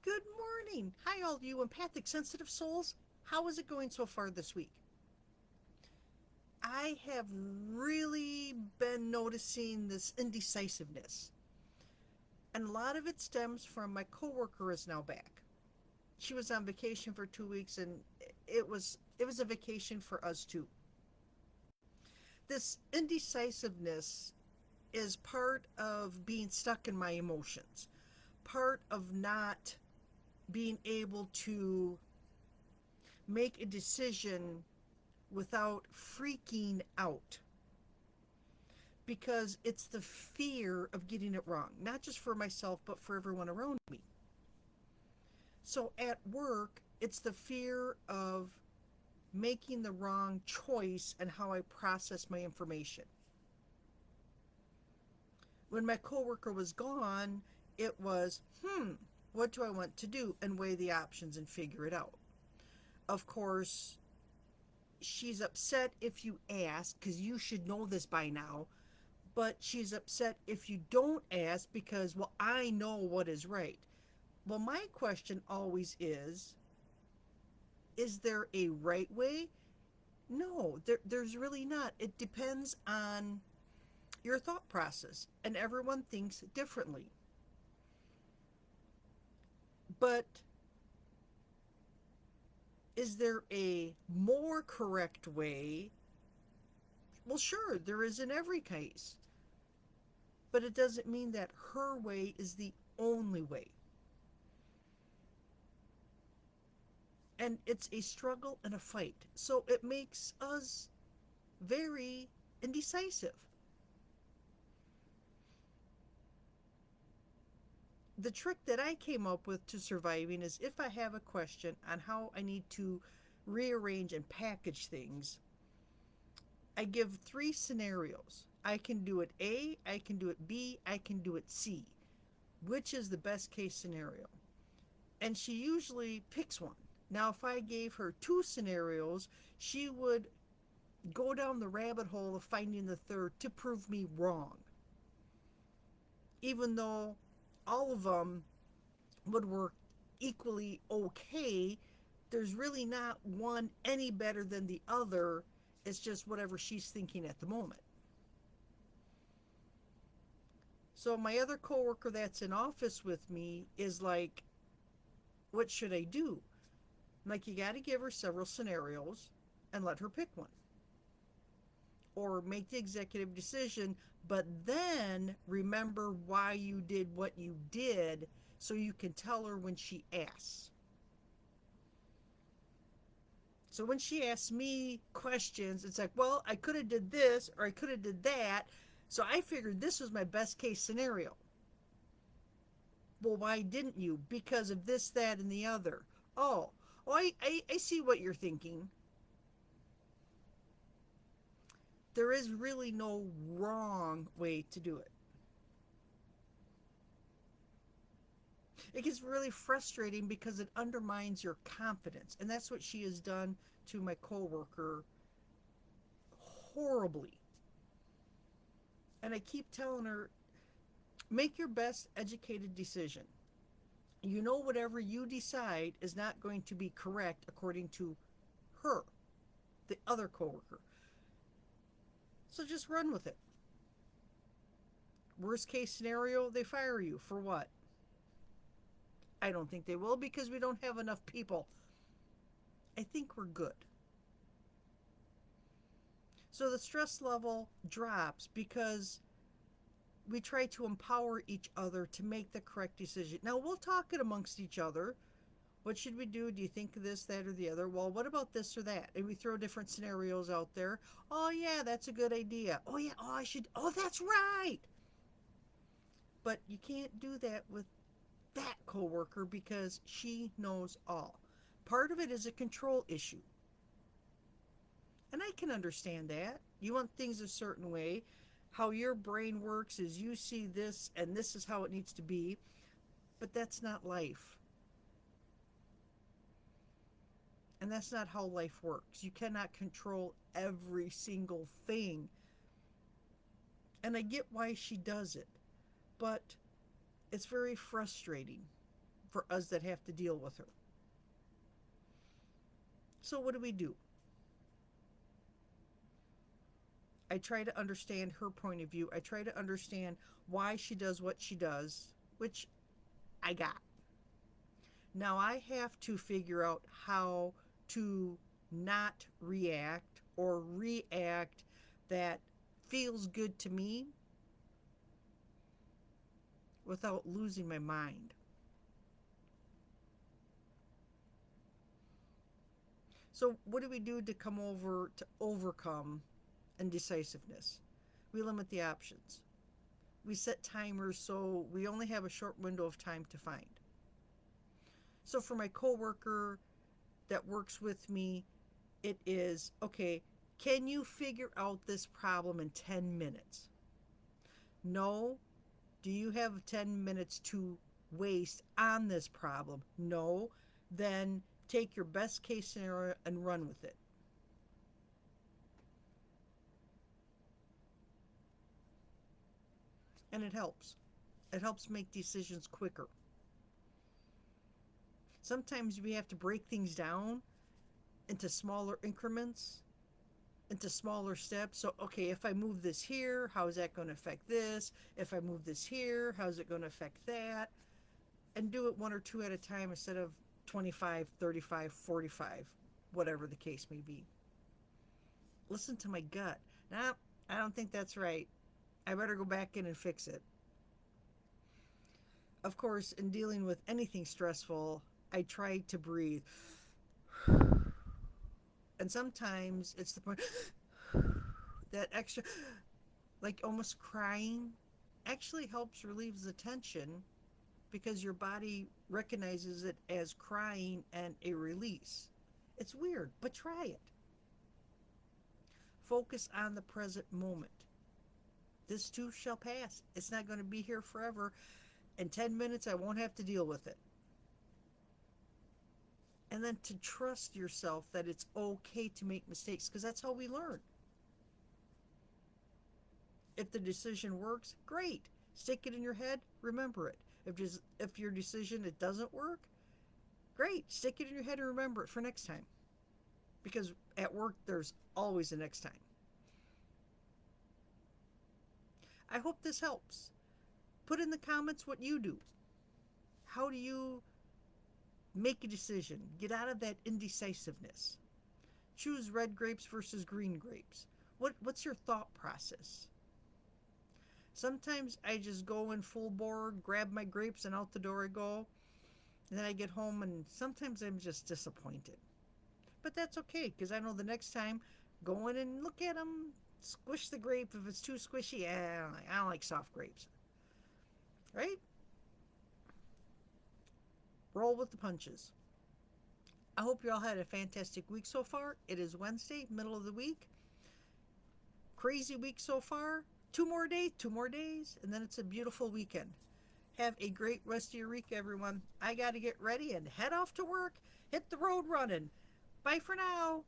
Good morning. Hi, all you empathic, sensitive souls. How is it going so far this week? I have really been noticing this indecisiveness, and a lot of it stems from my coworker is now back. She was on vacation for 2 weeks, and it was a vacation for us too. This indecisiveness is part of being stuck in my emotions, part of not being able to make a decision without freaking out, because it's the fear of getting it wrong, not just for myself, but for everyone around me. So at work, it's the fear of making the wrong choice and how I process my information. When my coworker was gone, it was, what do I want to do? And weigh the options and figure it out. Of course, she's upset if you ask, because you should know this by now, but she's upset if you don't ask because, well, I know what is right. Well, my question always is there a right way? No, there's really not. It depends on your thought process, and everyone thinks differently. But is there a more correct way? Well, sure, there is in every case, but it doesn't mean that her way is the only way. And it's a struggle and a fight. So it makes us very indecisive. The trick that I came up with to surviving is, if I have a question on how I need to rearrange and package things, I give three scenarios. I can do it A, I can do it B, I can do it C. Which is the best case scenario? And she usually picks one. Now, if I gave her two scenarios, she would go down the rabbit hole of finding the third to prove me wrong. Even though all of them would work equally okay, there's really not one any better than the other. It's just whatever she's thinking at the moment. So my other coworker that's in office with me is like, what should I do? I'm like, you got to give her several scenarios and let her pick one. Or make the executive decision, but then remember why you did what you did so you can tell her when she asks. So when she asks me questions, it's like, well, I could have did this or I could have did that. So I figured this was my best case scenario. Well, why didn't you? Because of this, that, and the other. Oh, I see what you're thinking. There is really no wrong way to do it. It gets really frustrating because it undermines your confidence. And that's what she has done to my coworker horribly. And I keep telling her, make your best educated decision. You know, whatever you decide is not going to be correct according to her, the other coworker. So just run with it. Worst case scenario, they fire you. For what? I don't think they will, because we don't have enough people. I think we're good. So the stress level drops because we try to empower each other to make the correct decision. Now, we'll talk it amongst each other. What should we do? Do you think of this, that, or the other? Well, what about this or that? And we throw different scenarios out there. Oh, yeah, that's a good idea. Oh, yeah, oh, I should. Oh, that's right. But you can't do that with that coworker because she knows all. Part of it is a control issue. And I can understand that. You want things a certain way. How your brain works is you see this and this is how it needs to be. But that's not life. And that's not how life works. You cannot control every single thing. And I get why she does it. But it's very frustrating for us that have to deal with her. So, what do? I try to understand her point of view. I try to understand why she does what she does, which I got. Now I have to figure out how to not react or react that feels good to me without losing my mind. So, what do we do to come over to overcome indecisiveness? We limit the options. We set timers so we only have a short window of time to find. So, for my coworker that works with me, it is okay, can you figure out this problem in 10 minutes? No. Do you have 10 minutes to waste on this problem? No. Then take your best case scenario and run with it. And it helps. It helps make decisions quicker. Sometimes we have to break things down into smaller increments, into smaller steps. So, okay, if I move this here, how is that going to affect this? If I move this here, how is it going to affect that? And do it one or two at a time instead of 25, 35, 45, whatever the case may be. Listen to my gut. Nah, I don't think that's right. I better go back in and fix it. Of course, in dealing with anything stressful, I try to breathe. And sometimes it's the point that extra, like almost crying, actually helps relieve the tension because your body recognizes it as crying and a release. It's weird, but try it. Focus on the present moment. This too shall pass. It's not going to be here forever. In 10 minutes, I won't have to deal with it. And then to trust yourself that it's okay to make mistakes because that's how we learn. If the decision works, great. Stick it in your head, remember it. If your decision it doesn't work, great. Stick it in your head and remember it for next time. Because at work there's always a next time. I hope this helps. Put in the comments what you do. How do you make a decision? Get out of that indecisiveness. Choose red grapes versus green grapes. What's your thought process? Sometimes I just go in full bore, grab my grapes, and out the door I go. And then I get home, and sometimes I'm just disappointed. But that's okay, because I know the next time, go in and look at them, squish the grape. If it's too squishy, I don't like soft grapes. Right? Roll with the punches. I hope you all had a fantastic week so far. It is Wednesday, middle of the week. Crazy week so far. Two more days, and then it's a beautiful weekend. Have a great rest of your week, everyone. I got to get ready and head off to work. Hit the road running. Bye for now.